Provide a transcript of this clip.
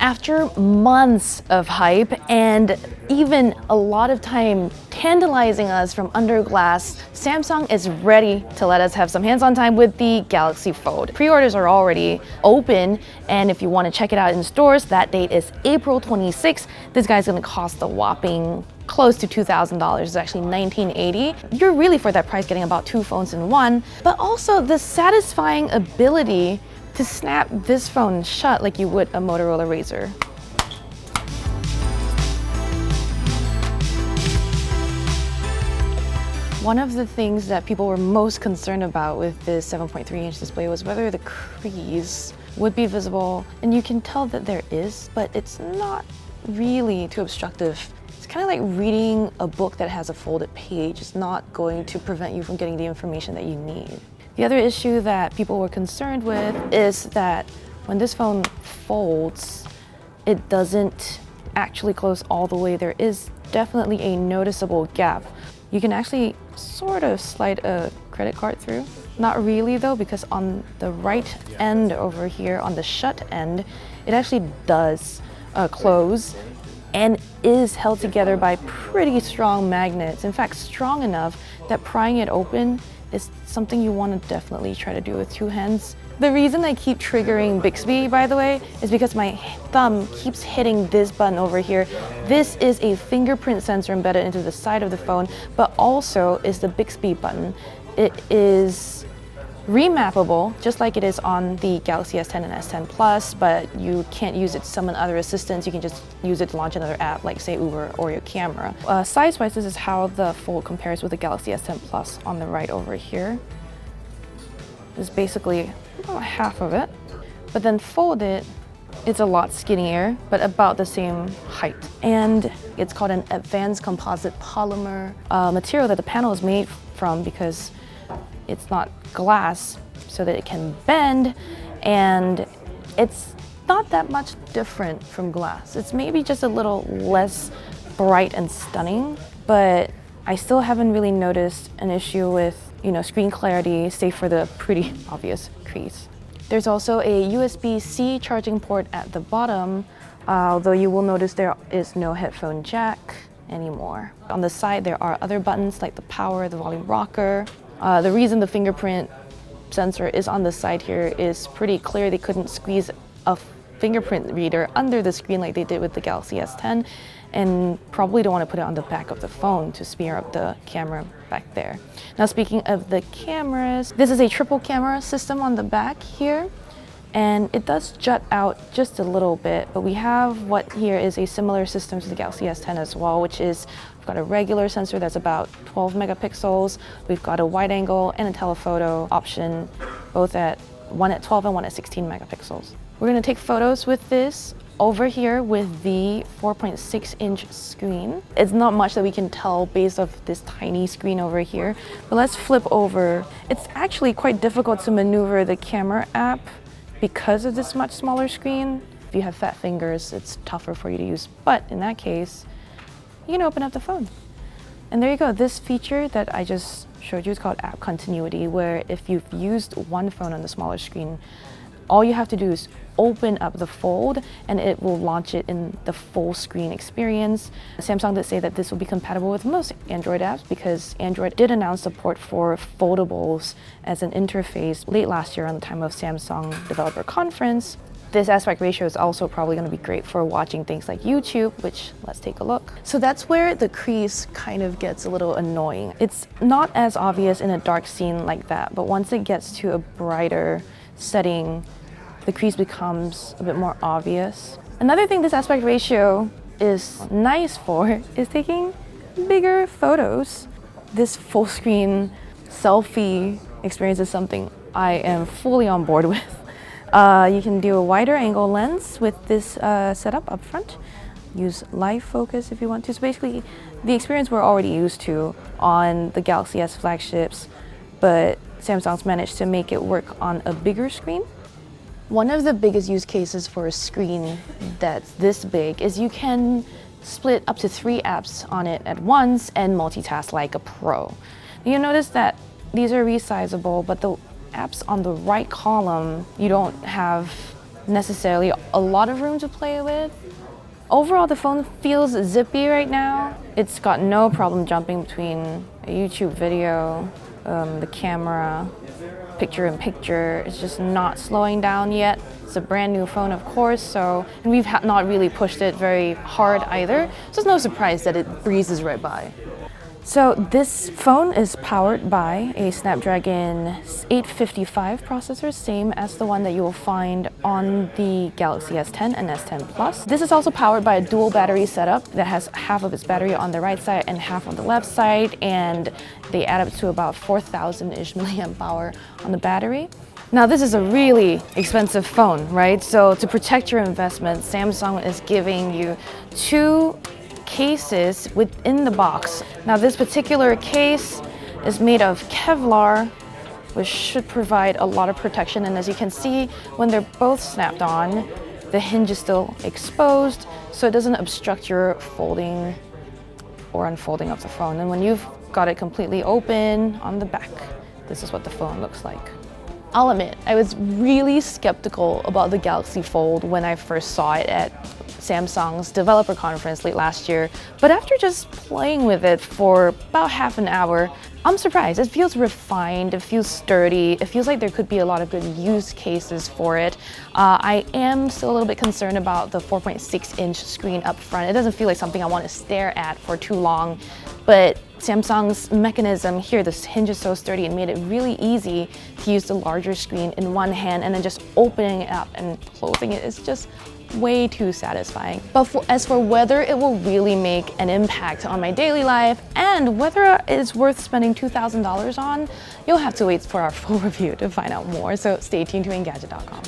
After months of hype and even a lot of time tantalizing us from under glass, Samsung is ready to let us have some hands-on time with the Galaxy Fold. Pre-orders are already open, and if you want to check it out in stores, that date is April 26th. This guy's gonna cost a whopping close to $2,000. It's actually $1,980. You're really, for that price, getting about two phones in one, but also the satisfying ability to snap this phone shut like you would a Motorola Razr. One of the things that people were most concerned about with this 7.3-inch display was whether the crease would be visible, and you can tell that there is, but it's not really too obstructive. It's kind of like reading a book that has a folded page. It's not going to prevent you from getting the information that you need. The other issue that people were concerned with is that when this phone folds, it doesn't actually close all the way. There is definitely a noticeable gap. You can actually sort of slide a credit card through. Not really though, because on the right end over here, on the shut end, it actually does close and is held together by pretty strong magnets. In fact, strong enough that prying it open is something you want to definitely try to do with two hands. The reason I keep triggering Bixby, by the way, is because my thumb keeps hitting this button over here. This is a fingerprint sensor embedded into the side of the phone, but also is the Bixby button. It is remappable, just like it is on the Galaxy S10 and S10 Plus, but you can't use it to summon other assistants. You can just use it to launch another app, like say Uber or your camera. Size-wise, this is how the Fold compares with the Galaxy S10 Plus on the right over here. This is basically about half of it, but then folded, it's a lot skinnier, but about the same height. And it's called an advanced composite polymer material that the panel is made from, because it's not glass, so that it can bend, and it's not that much different from glass. It's maybe just a little less bright and stunning, but I still haven't really noticed an issue with, screen clarity, save for the pretty obvious crease. There's also a USB-C charging port at the bottom, although you will notice there is no headphone jack anymore. On the side, there are other buttons like the power, the volume rocker. The reason the fingerprint sensor is on the side here is pretty clear. They couldn't squeeze a fingerprint reader under the screen like they did with the Galaxy S10, and probably don't want to put it on the back of the phone to smear up the camera back there. Now, speaking of the cameras, this is a triple camera system on the back here, and it does jut out just a little bit, but we have what here is a similar system to the Galaxy S10 as well, which is we've got a regular sensor that's about 12 megapixels. We've got a wide angle and a telephoto option, both one at 12 and one at 16 megapixels. We're going to take photos with this over here with the 4.6-inch screen. It's not much that we can tell based off this tiny screen over here, but let's flip over. It's actually quite difficult to maneuver the camera app because of this much smaller screen. If you have fat fingers, it's tougher for you to use, but in that case, you can open up the phone. And there you go. This feature that I just showed you is called app continuity, where if you've used one phone on the smaller screen, all you have to do is open up the Fold and it will launch it in the full screen experience. Samsung did say that this will be compatible with most Android apps, because Android did announce support for foldables as an interface late last year on the time of Samsung Developer Conference. This aspect ratio is also probably going to be great for watching things like YouTube, which let's take a look. So that's where the crease kind of gets a little annoying. It's not as obvious in a dark scene like that, but once it gets to a brighter setting, the crease becomes a bit more obvious. Another thing this aspect ratio is nice for is taking bigger photos. This full screen selfie experience is something I am fully on board with. You can do a wider angle lens with this setup up front. Use live focus if you want to. So basically, the experience we're already used to on the Galaxy S flagships, but Samsung's managed to make it work on a bigger screen. One of the biggest use cases for a screen that's this big is you can split up to 3 apps on it at once and multitask like a pro. You notice that these are resizable, but the apps on the right column, you don't have necessarily a lot of room to play with. Overall, the phone feels zippy right now. It's got no problem jumping between a YouTube video, the camera, picture-in-picture. It's just not slowing down yet. It's a brand new phone, of course, so and we've not really pushed it very hard either, so it's no surprise that it breezes right by. So this phone is powered by a Snapdragon 855 processor, same as the one that you will find on the Galaxy S10 and S10 Plus. This is also powered by a dual battery setup that has half of its battery on the right side and half on the left side, and they add up to about 4,000-ish milliamp hour on the battery. Now this is a really expensive phone, right? So to protect your investment, Samsung is giving you 2 cases within the box. Now this particular case is made of Kevlar, which should provide a lot of protection, and as you can see, when they're both snapped on, the hinge is still exposed, so it doesn't obstruct your folding or unfolding of the phone. And when you've got it completely open on the back, this is what the phone looks like. I'll admit, I was really skeptical about the Galaxy Fold when I first saw it at Samsung's developer conference late last year, but after just playing with it for about half an hour, I'm surprised. It feels refined, it feels sturdy, it feels like there could be a lot of good use cases for it. I am still a little bit concerned about the 4.6-inch screen up front. It doesn't feel like something I want to stare at for too long, but Samsung's mechanism here, this hinge is so sturdy and made it really easy to use the larger screen in one hand, and then just opening it up and closing it is just way too satisfying. But as for whether it will really make an impact on my daily life and whether it's worth spending $2,000 on, you'll have to wait for our full review to find out more, so stay tuned to Engadget.com.